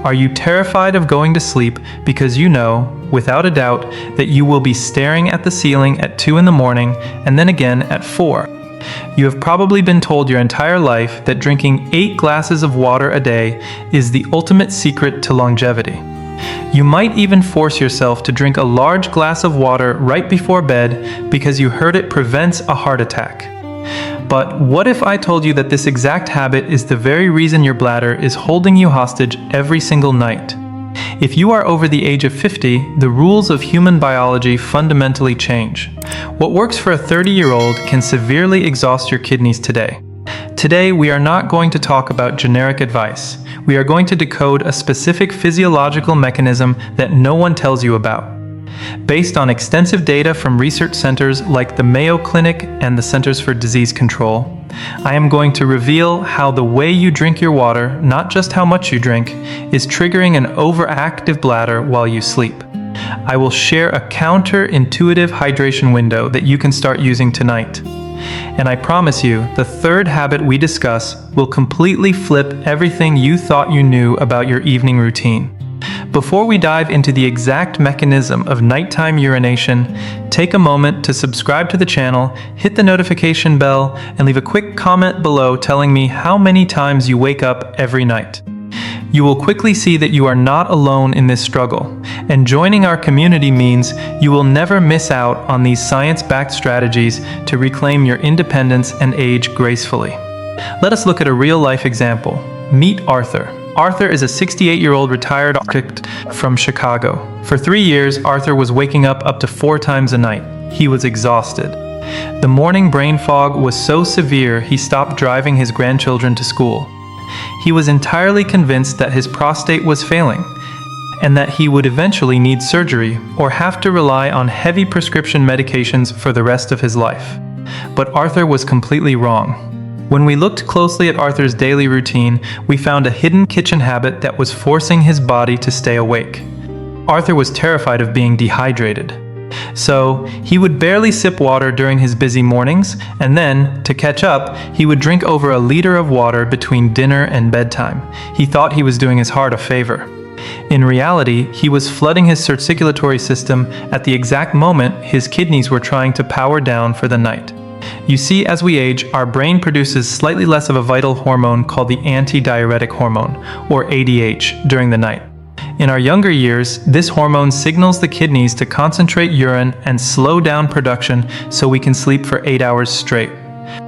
Are you terrified of going to sleep because you know, without a doubt, that you will be staring at the ceiling at 2 in the morning and then again at 4? You have probably been told your entire life that drinking 8 glasses of water a day is the ultimate secret to longevity. You might even force yourself to drink a large glass of water right before bed because you heard it prevents a heart attack. But what if I told you that this exact habit is the very reason your bladder is holding you hostage every single night? If you are over the age of 50, the rules of human biology fundamentally change. What works for a 30-year-old can severely exhaust your kidneys today. Today, we are not going to talk about generic advice. We are going to decode a specific physiological mechanism that no one tells you about. Based on extensive data from research centers like the Mayo Clinic and the Centers for Disease Control, I am going to reveal how the way you drink your water, not just how much you drink, is triggering an overactive bladder while you sleep. I will share a counterintuitive hydration window that you can start using tonight. And I promise you, the third habit we discuss will completely flip everything you thought you knew about your evening routine. Before we dive into the exact mechanism of nighttime urination, take a moment to subscribe to the channel, hit the notification bell, and leave a quick comment below telling me how many times you wake up every night. You will quickly see that you are not alone in this struggle, and joining our community means you will never miss out on these science-backed strategies to reclaim your independence and age gracefully. Let us look at a real-life example. Meet Arthur. Arthur is a 68-year-old retired architect from Chicago. For 3 years, Arthur was waking up to 4 times a night. He was exhausted. The morning brain fog was so severe he stopped driving his grandchildren to school. He was entirely convinced that his prostate was failing, and that he would eventually need surgery or have to rely on heavy prescription medications for the rest of his life. But Arthur was completely wrong. When we looked closely at Arthur's daily routine, we found a hidden kitchen habit that was forcing his body to stay awake. Arthur was terrified of being dehydrated. So, he would barely sip water during his busy mornings, and then, to catch up, he would drink over a liter of water between dinner and bedtime. He thought he was doing his heart a favor. In reality, he was flooding his circulatory system at the exact moment his kidneys were trying to power down for the night. You see, as we age, our brain produces slightly less of a vital hormone called the antidiuretic hormone, or ADH, during the night. In our younger years, this hormone signals the kidneys to concentrate urine and slow down production so we can sleep for 8 hours straight.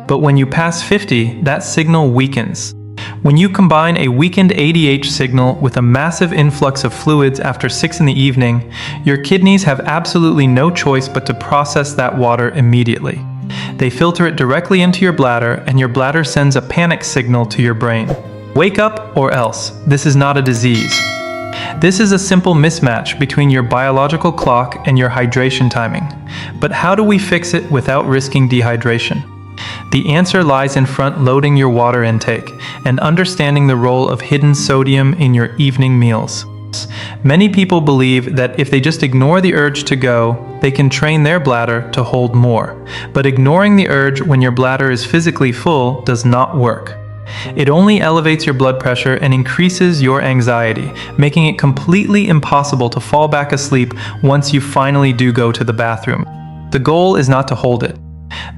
But when you pass 50, that signal weakens. When you combine a weakened ADH signal with a massive influx of fluids after 6 in the evening, your kidneys have absolutely no choice but to process that water immediately. They filter it directly into your bladder, and your bladder sends a panic signal to your brain. Wake up or else. This is not a disease. This is a simple mismatch between your biological clock and your hydration timing. But how do we fix it without risking dehydration? The answer lies in front-loading your water intake and understanding the role of hidden sodium in your evening meals. Many people believe that if they just ignore the urge to go, they can train their bladder to hold more. But ignoring the urge when your bladder is physically full does not work. It only elevates your blood pressure and increases your anxiety, making it completely impossible to fall back asleep once you finally do go to the bathroom. The goal is not to hold it.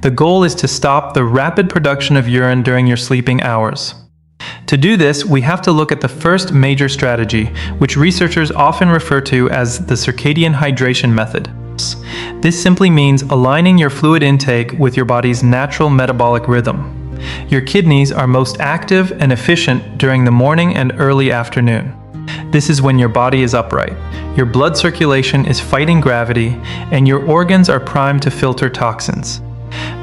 The goal is to stop the rapid production of urine during your sleeping hours. To do this, we have to look at the first major strategy, which researchers often refer to as the circadian hydration method. This simply means aligning your fluid intake with your body's natural metabolic rhythm. Your kidneys are most active and efficient during the morning and early afternoon. This is when your body is upright, your blood circulation is fighting gravity, and your organs are primed to filter toxins.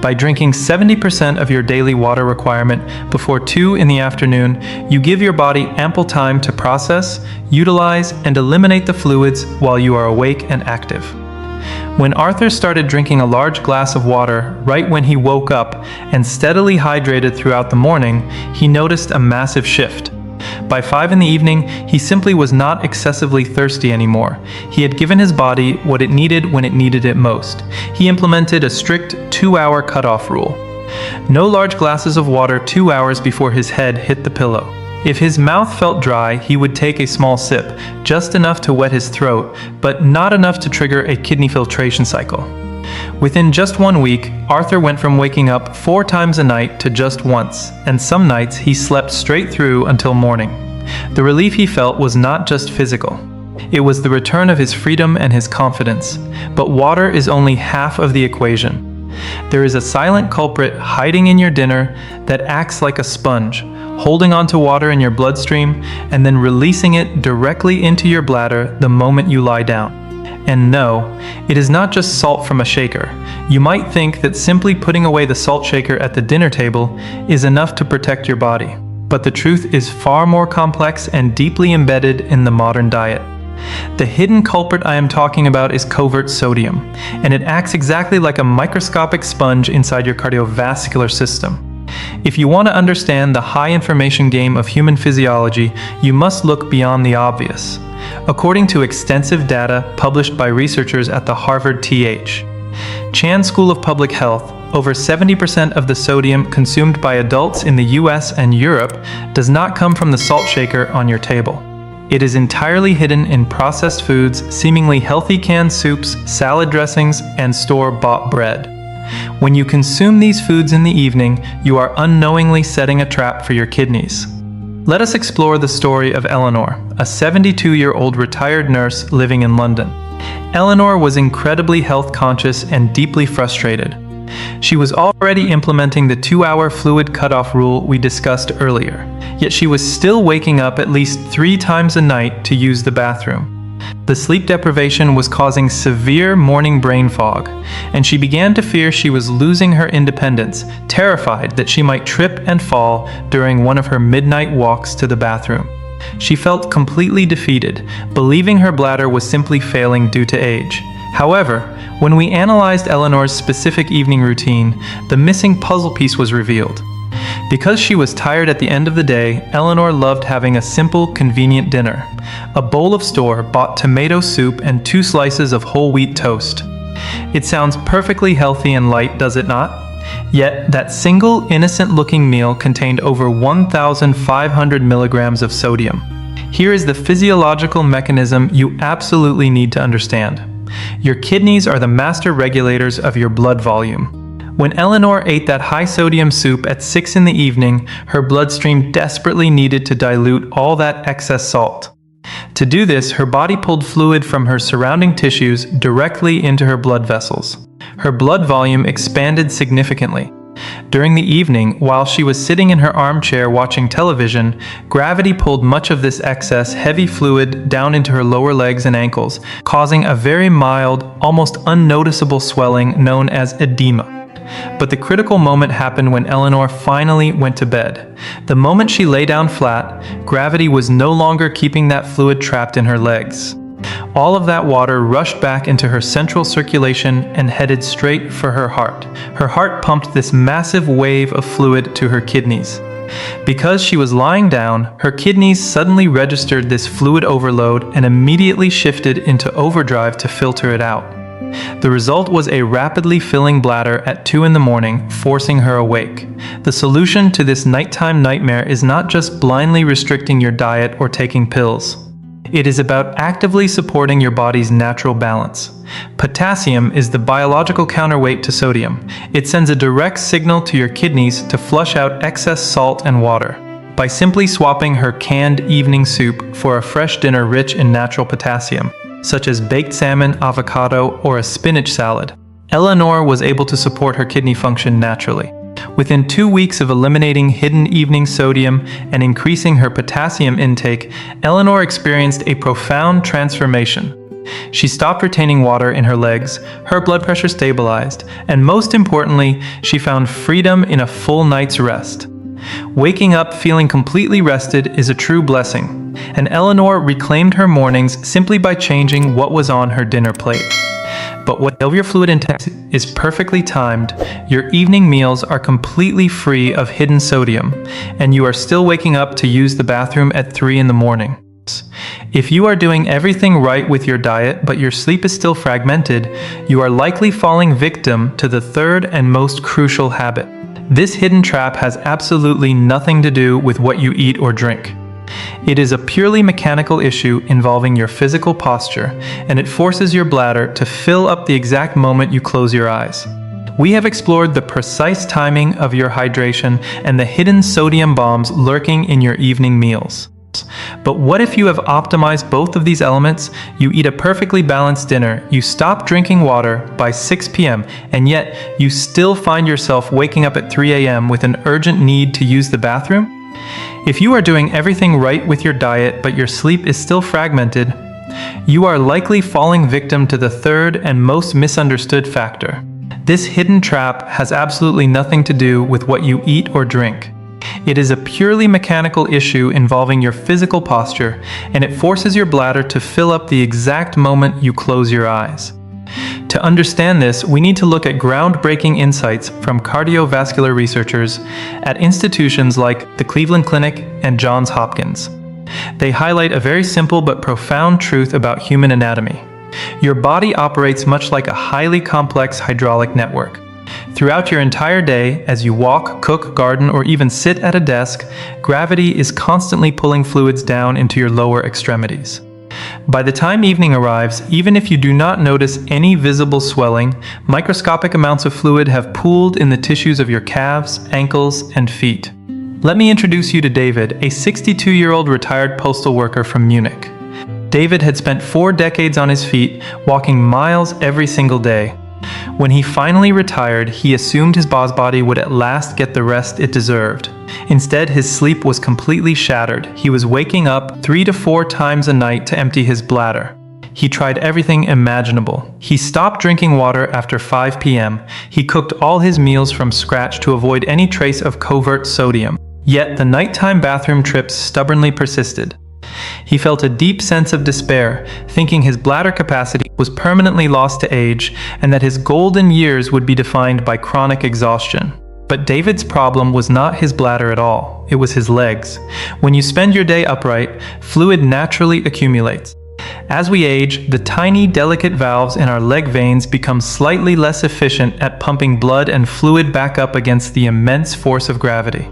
By drinking 70% of your daily water requirement before 2 in the afternoon, you give your body ample time to process, utilize, and eliminate the fluids while you are awake and active. When Arthur started drinking a large glass of water right when he woke up and steadily hydrated throughout the morning, he noticed a massive shift. By 5 in the evening, he simply was not excessively thirsty anymore. He had given his body what it needed when it needed it most. He implemented a strict 2-hour cutoff rule. No large glasses of water 2 hours before his head hit the pillow. If his mouth felt dry, he would take a small sip, just enough to wet his throat, but not enough to trigger a kidney filtration cycle. Within just 1 week, Arthur went from waking up 4 times a night to just once, and some nights he slept straight through until morning. The relief he felt was not just physical. It was the return of his freedom and his confidence. But water is only half of the equation. There is a silent culprit hiding in your dinner that acts like a sponge, holding onto water in your bloodstream and then releasing it directly into your bladder the moment you lie down. And no, it is not just salt from a shaker. You might think that simply putting away the salt shaker at the dinner table is enough to protect your body. But the truth is far more complex and deeply embedded in the modern diet. The hidden culprit I am talking about is covert sodium, and it acts exactly like a microscopic sponge inside your cardiovascular system. If you want to understand the high-information game of human physiology, you must look beyond the obvious. According to extensive data published by researchers at the Harvard T.H. Chan School of Public Health, over 70% of the sodium consumed by adults in the US and Europe does not come from the salt shaker on your table. It is entirely hidden in processed foods, seemingly healthy canned soups, salad dressings, and store-bought bread. When you consume these foods in the evening, you are unknowingly setting a trap for your kidneys. Let us explore the story of Eleanor, a 72-year-old retired nurse living in London. Eleanor was incredibly health-conscious and deeply frustrated. She was already implementing the 2-hour fluid cutoff rule we discussed earlier, yet she was still waking up at least 3 times a night to use the bathroom. The sleep deprivation was causing severe morning brain fog, and she began to fear she was losing her independence, terrified that she might trip and fall during one of her midnight walks to the bathroom. She felt completely defeated, believing her bladder was simply failing due to age. However, when we analyzed Eleanor's specific evening routine, the missing puzzle piece was revealed. Because she was tired at the end of the day, Eleanor loved having a simple, convenient dinner: a bowl of store-bought tomato soup and 2 slices of whole wheat toast. It sounds perfectly healthy and light, does it not? Yet, that single, innocent-looking meal contained over 1,500 milligrams of sodium. Here is the physiological mechanism you absolutely need to understand. Your kidneys are the master regulators of your blood volume. When Eleanor ate that high-sodium soup at 6 in the evening, her bloodstream desperately needed to dilute all that excess salt. To do this, her body pulled fluid from her surrounding tissues directly into her blood vessels. Her blood volume expanded significantly. During the evening, while she was sitting in her armchair watching television, gravity pulled much of this excess heavy fluid down into her lower legs and ankles, causing a very mild, almost unnoticeable swelling known as edema. But the critical moment happened when Eleanor finally went to bed. The moment she lay down flat, gravity was no longer keeping that fluid trapped in her legs. All of that water rushed back into her central circulation and headed straight for her heart. Her heart pumped this massive wave of fluid to her kidneys. Because she was lying down, her kidneys suddenly registered this fluid overload and immediately shifted into overdrive to filter it out. The result was a rapidly filling bladder at 2 in the morning, forcing her awake. The solution to this nighttime nightmare is not just blindly restricting your diet or taking pills. It is about actively supporting your body's natural balance. Potassium is the biological counterweight to sodium. It sends a direct signal to your kidneys to flush out excess salt and water. By simply swapping her canned evening soup for a fresh dinner rich in natural potassium, such as baked salmon, avocado, or a spinach salad, Eleanor was able to support her kidney function naturally. Within 2 weeks of eliminating hidden evening sodium and increasing her potassium intake, Eleanor experienced a profound transformation. She stopped retaining water in her legs, her blood pressure stabilized, and most importantly, she found freedom in a full night's rest. Waking up feeling completely rested is a true blessing, and Eleanor reclaimed her mornings simply by changing what was on her dinner plate. But whatever your fluid intake is perfectly timed, your evening meals are completely free of hidden sodium, and you are still waking up to use the bathroom at 3 in the morning. If you are doing everything right with your diet, but your sleep is still fragmented, you are likely falling victim to the third and most crucial habit. This hidden trap has absolutely nothing to do with what you eat or drink. It is a purely mechanical issue involving your physical posture, and it forces your bladder to fill up the exact moment you close your eyes. We have explored the precise timing of your hydration and the hidden sodium bombs lurking in your evening meals. But what if you have optimized both of these elements? You eat a perfectly balanced dinner, you stop drinking water by 6 p.m., and yet you still find yourself waking up at 3 a.m. with an urgent need to use the bathroom? If you are doing everything right with your diet but your sleep is still fragmented, you are likely falling victim to the third and most misunderstood factor. This hidden trap has absolutely nothing to do with what you eat or drink. It is a purely mechanical issue involving your physical posture, and it forces your bladder to fill up the exact moment you close your eyes. To understand this, we need to look at groundbreaking insights from cardiovascular researchers at institutions like the Cleveland Clinic and Johns Hopkins. They highlight a very simple but profound truth about human anatomy. Your body operates much like a highly complex hydraulic network. Throughout your entire day, as you walk, cook, garden, or even sit at a desk, gravity is constantly pulling fluids down into your lower extremities. By the time evening arrives, even if you do not notice any visible swelling, microscopic amounts of fluid have pooled in the tissues of your calves, ankles, and feet. Let me introduce you to David, a 62-year-old retired postal worker from Munich. David had spent 4 decades on his feet, walking miles every single day. When he finally retired, he assumed his boss body would at last get the rest it deserved. Instead, his sleep was completely shattered. He was waking up 3 to 4 times a night to empty his bladder. He tried everything imaginable. He stopped drinking water after 5 p.m. He cooked all his meals from scratch to avoid any trace of covert sodium. Yet the nighttime bathroom trips stubbornly persisted. He felt a deep sense of despair, thinking his bladder capacity was permanently lost to age and that his golden years would be defined by chronic exhaustion. But David's problem was not his bladder at all, it was his legs. When you spend your day upright, fluid naturally accumulates. As we age, the tiny, delicate valves in our leg veins become slightly less efficient at pumping blood and fluid back up against the immense force of gravity.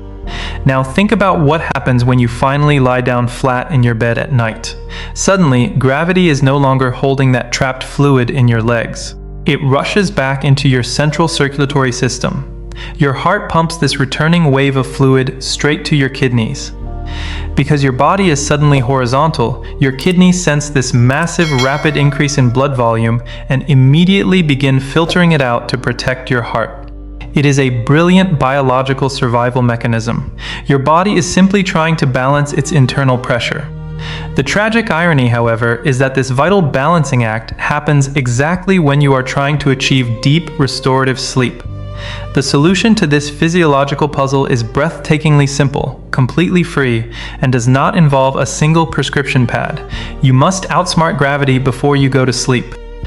Now think about what happens when you finally lie down flat in your bed at night. Suddenly, gravity is no longer holding that trapped fluid in your legs. It rushes back into your central circulatory system. Your heart pumps this returning wave of fluid straight to your kidneys. Because your body is suddenly horizontal, your kidneys sense this massive, rapid increase in blood volume and immediately begin filtering it out to protect your heart. It is a brilliant biological survival mechanism. Your body is simply trying to balance its internal pressure. The tragic irony, however, is that this vital balancing act happens exactly when you are trying to achieve deep, restorative sleep. The solution to this physiological puzzle is breathtakingly simple, completely free, and does not involve a single prescription pad. You must outsmart gravity before you go to sleep.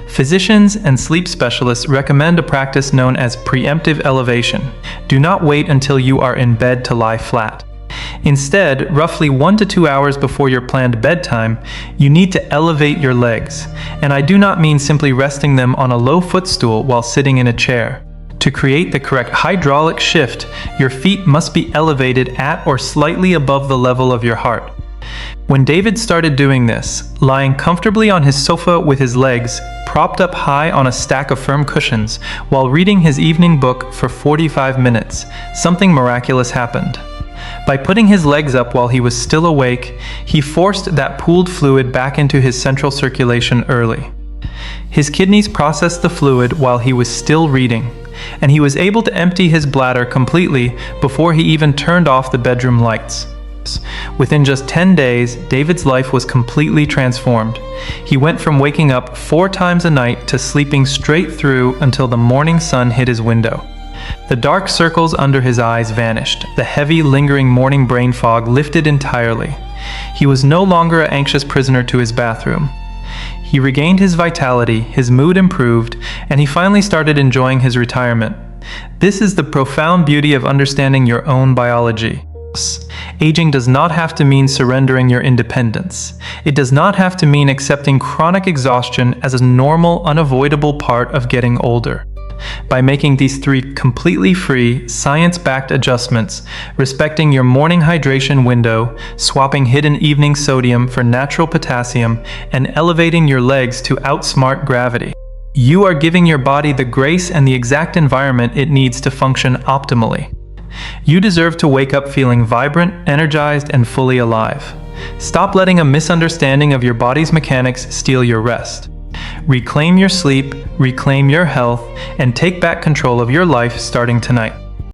Physicians and sleep specialists recommend a practice known as preemptive elevation. Do not wait until you are in bed to lie flat. Instead, roughly 1 to 2 hours before your planned bedtime, you need to elevate your legs. And I do not mean simply resting them on a low footstool while sitting in a chair. To create the correct hydraulic shift, your feet must be elevated at or slightly above the level of your heart. When David started doing this, lying comfortably on his sofa with his legs propped up high on a stack of firm cushions while reading his evening book for 45 minutes, something miraculous happened. By putting his legs up while he was still awake, he forced that pooled fluid back into his central circulation early. His kidneys processed the fluid while he was still reading, and he was able to empty his bladder completely before he even turned off the bedroom lights. Within just 10 days, David's life was completely transformed. He went from waking up 4 times a night to sleeping straight through until the morning sun hit his window. The dark circles under his eyes vanished. The heavy, lingering morning brain fog lifted entirely. He was no longer an anxious prisoner to his bathroom. He regained his vitality, his mood improved, and he finally started enjoying his retirement. This is the profound beauty of understanding your own biology. Aging does not have to mean surrendering your independence. It does not have to mean accepting chronic exhaustion as a normal, unavoidable part of getting older. by making these 3 completely free, science-backed adjustments, respecting your morning hydration window, swapping hidden evening sodium for natural potassium, and elevating your legs to outsmart gravity. You are giving your body the grace and the exact environment it needs to function optimally. You deserve to wake up feeling vibrant, energized, and fully alive. Stop letting a misunderstanding of your body's mechanics steal your rest. Reclaim your sleep, reclaim your health, and take back control of your life starting tonight.